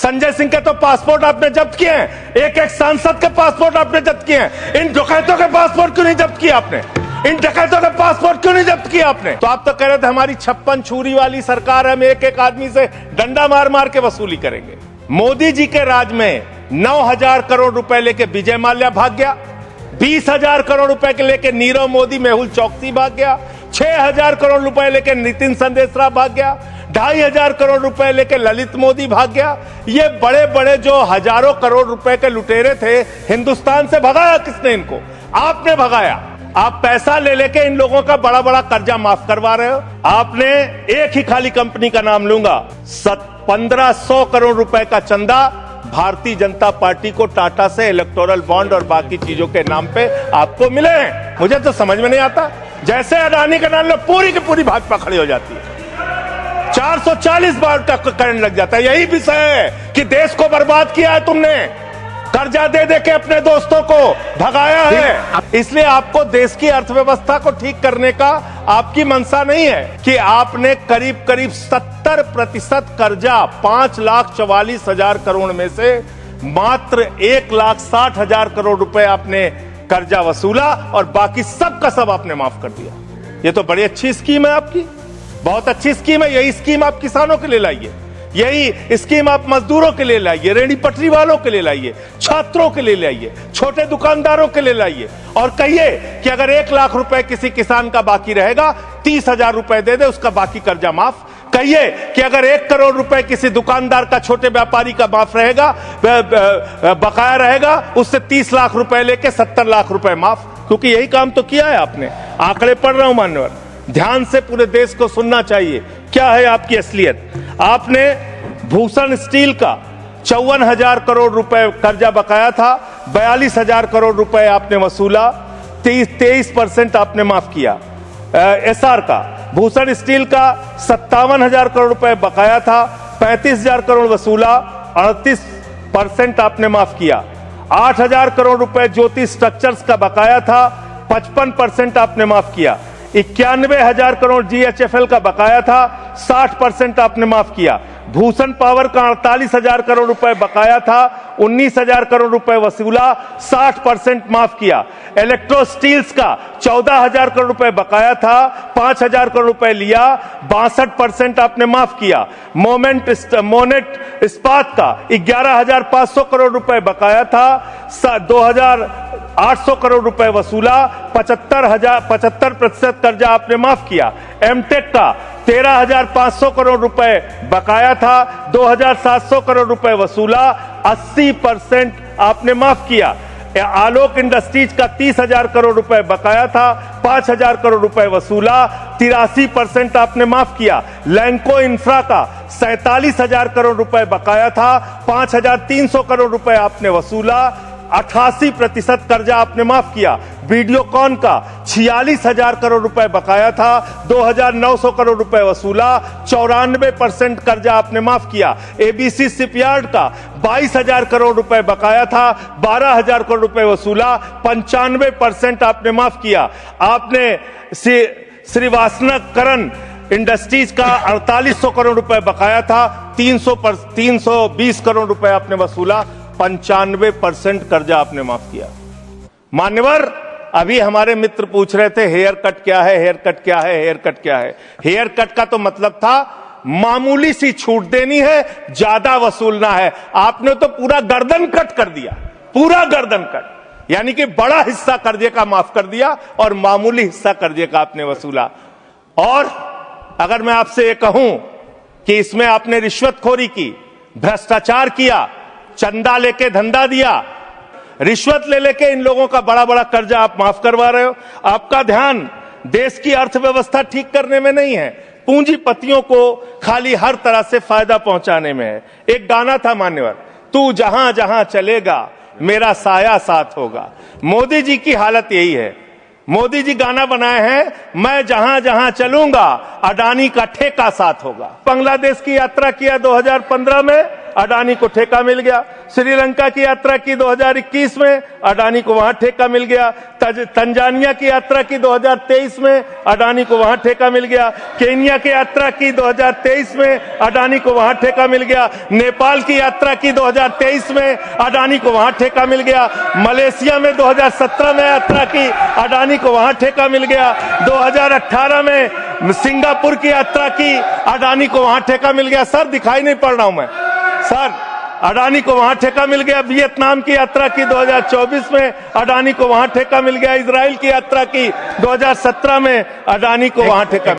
संजय सिंह के तो पासपोर्ट आपने जब्त किए हैं, एक एक सांसद के पासपोर्ट आपने जब्त किए हैं। इन डकैतों के पासपोर्ट क्यों नहीं जब्त किया आपने? इन डकैतों के पासपोर्ट क्यों नहीं जब्त किया आपने? तो आप तो कह रहे थे हमारी 56 छुरी वाली सरकार है, हम एक एक आदमी से डंडा मार मार के वसूली करेंगे। मोदी जी के राज में 9,000 करोड़ रुपए लेके विजय माल्या भाग गया, 20,000 करोड़ रुपए के लेके नीरव मोदी, मेहुल चौकसी भाग गया, 6,000 करोड़ रुपए लेके नितिन संदेशरा भाग गया, 2,500 करोड़ रुपए लेके ललित मोदी भाग गया। ये बड़े बड़े जो हजारों करोड़ रुपए के लुटेरे थे, हिंदुस्तान से भगाया किसने इनको? आपने भगाया। आप पैसा ले लेके इन लोगों का बड़ा बड़ा कर्जा माफ करवा रहे हो। आपने एक ही खाली कंपनी का नाम लूंगा, 1,500 करोड़ रुपए का चंदा भारतीय जनता पार्टी को टाटा से इलेक्टोरल बॉन्ड और बाकी चीजों के नाम पे आपको मिले हैं। मुझे तो समझ में नहीं आता, जैसे अडानी का नाम लो पूरी की पूरी भाजपा खड़ी हो जाती है, 440 बार का करंट लग जाता है। यही विषय है कि देश को बर्बाद किया है तुमने, कर्जा दे दे के अपने दोस्तों को भगाया है। इसलिए आपको देश की अर्थव्यवस्था को ठीक करने का आपकी मंशा नहीं है कि आपने करीब करीब 70% कर्जा 5,44,000 करोड़ में से मात्र 1,60,000 करोड़ रुपए आपने कर्जा वसूला और बाकी सब का सब आपने माफ कर दिया। ये तो बड़ी अच्छी स्कीम है आपकी, बहुत अच्छी स्कीम है। यही स्कीम आप किसानों के लिए लाइए, यही स्कीम आप मजदूरों के लिए लाइए, रेहड़ी पटरी वालों के लिए लाइए, छात्रों के लिए लाइए, छोटे दुकानदारों के लिए लाइए और कहिए कि अगर 1 लाख रुपए किसी किसान का बाकी रहेगा, 30,000 रुपए दे दे, उसका बाकी कर्जा माफ। कहिए कि अगर 1 करोड़ रुपए किसी दुकानदार का, छोटे व्यापारी का माफ रहेगा, बकाया रहेगा, उससे 30 लाख रुपए लेके 70 लाख रुपए माफ। क्योंकि यही काम तो किया है आपने। आंकड़े पढ़ रहा हूं मान्यवर, ध्यान से पूरे देश को सुनना चाहिए क्या है आपकी असलियत। आपने भूषण स्टील का 54,000 करोड़ रुपए कर्जा बकाया था, 42,000 करोड़ रुपए आपने वसूला, 23% आपने माफ किया। एसआर का, भूषण स्टील का 57,000 करोड़ रुपए बकाया था, 35,000 करोड़ वसूला, 38% आपने माफ किया। 8,000 करोड़ रुपए ज्योति स्ट्रक्चर्स का बकाया था, 55% आपने माफ किया। 91,000 करोड़ जीएचएफएल का बकाया था, 60% आपने माफ किया। भूषण पावर का 48,000 करोड़ रुपए बकाया था, 19,000 करोड़ रुपए वसूला, 60% माफ किया। इलेक्ट्रो स्टील्स का 14,000 करोड़ रुपए बकाया था, 5,000 करोड़ रुपए लिया, 62% आपने माफ किया। मोनेट इस्पात का 11,500 करोड़ रुपए बकाया था, 2,800 करोड़ रुपए वसूला, 75% कर्जा आपने माफ किया। एमटेक का 13,500 करोड़ रुपए बकाया था, 2,700 करोड़ रुपए वसूला, 80% आपने माफ किया। आलोक इंडस्ट्रीज का 30,000 करोड़ रुपए बकाया था, 5,000 करोड़ रुपए वसूला, 83% आपने माफ किया। लैंको इंफ्रा का 47,000 करोड़ रुपए बकाया था, 5,300 करोड़ रुपए आपने वसूला, 88% कर्जा आपने माफ किया। वीडियोकॉन का 46,000 करोड़ रुपए बकाया था, 2,900 करोड़ रुपए वसूला, 94% कर्जा आपने माफ किया। एबीसी शिपयार्ड का 22,000 करोड़ रुपए बकाया था, 12,000 करोड़ रुपए वसूला, 95% आपने माफ किया। आपने श्रीवास्तव इंडस्ट्रीज का 4,800 करोड़ रुपए बकाया था, 320 करोड़ रुपए आपने वसूला, 95% कर्जा आपने माफ किया। मान्यवर, अभी हमारे मित्र पूछ रहे थे हेयर कट क्या है, हेयर कट क्या है, हेयर कट क्या है। हेयर कट का तो मतलब था मामूली सी छूट देनी है, ज्यादा वसूलना है। आपने तो पूरा गर्दन कट कर दिया, पूरा गर्दन कट, यानी कि बड़ा हिस्सा कर्जे का माफ कर दिया और मामूली हिस्सा कर्जे का आपने वसूला। और अगर मैं आपसे ये कहूं कि इसमें आपने रिश्वतखोरी की, भ्रष्टाचार किया, चंदा लेके धंधा दिया, रिश्वत ले लेके इन लोगों का बड़ा बड़ा कर्जा आप माफ करवा रहे हो। आपका ध्यान देश की अर्थव्यवस्था ठीक करने में नहीं है, पूंजीपतियों को खाली हर तरह से फायदा पहुंचाने में है। एक गाना था मान्यवर, तू जहां जहां चलेगा मेरा साया साथ होगा। मोदी जी की हालत यही है। मोदी जी गाना बनाए हैं, मैं जहां जहां चलूंगा अडानी का ठेका साथ होगा। बांग्लादेश की यात्रा किया 2015 में, अडानी को ठेका मिल गया। श्रीलंका की यात्रा की 2021 में, अडानी को वहां ठेका मिल गया। तंजानिया की यात्रा की 2023 में, अडानी को वहां ठेका मिल गया। केन्या की यात्रा की 2023 में, अडानी को वहां ठेका मिल गया। नेपाल की यात्रा की 2023 में, अडानी को वहां ठेका मिल गया। मलेशिया में 2017 में यात्रा की, अडानी को वहां ठेका मिल गया। 2018 में सिंगापुर की यात्रा की, अडानी को वहां ठेका मिल गया। सर दिखाई नहीं पड़ रहा हूं मैं सर, अडानी को वहां ठेका मिल गया। वियतनाम की यात्रा की 2024 में, अडानी को वहां ठेका मिल गया। इजराइल की यात्रा की 2017 में, अडानी को वहां ठेका